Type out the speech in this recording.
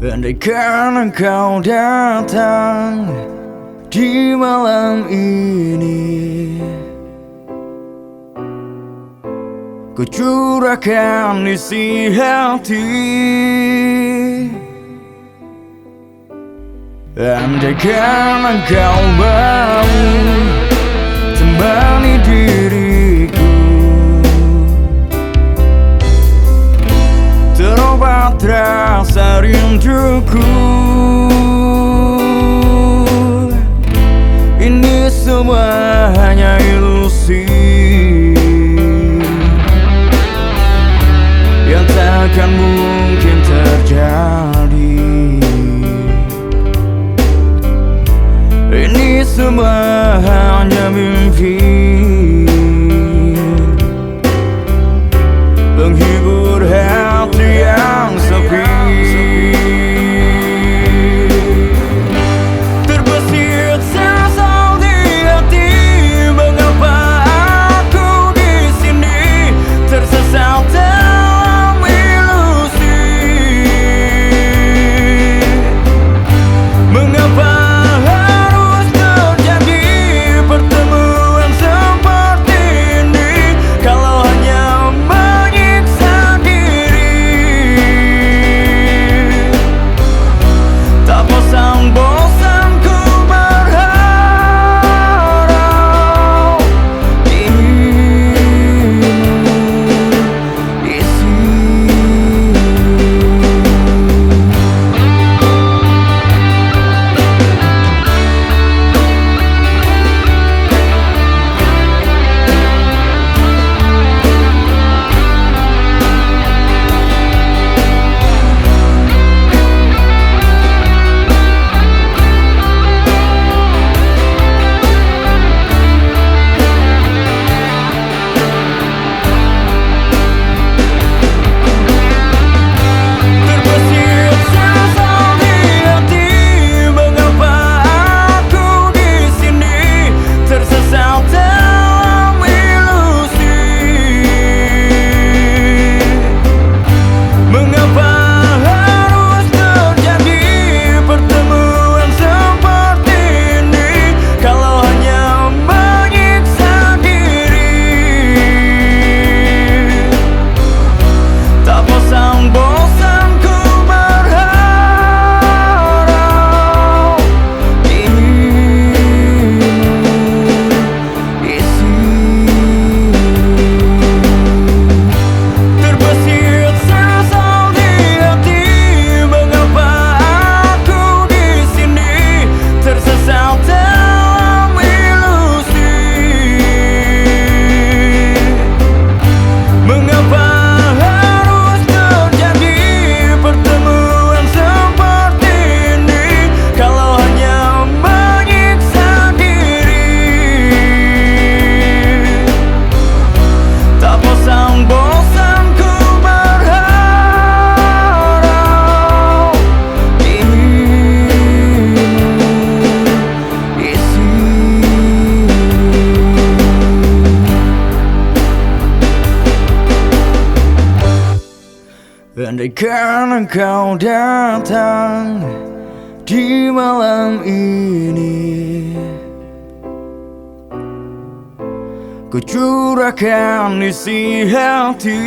Andaikan engkau datang di malam ini, ku curahkan isi hati. Andaikan engkau mau temani diriku, terobat rasa rinduku. Ini semua hanya ilusi yang takkan mungkin terjadi. Ini semua hanya mimpi penghibur hati yang sepi. Terbesit sesal di hati, mengapa aku di sini tersesat dalam ilusi. Mengapa andaikan engkau datang di malam ini, ku curahkan isi hati.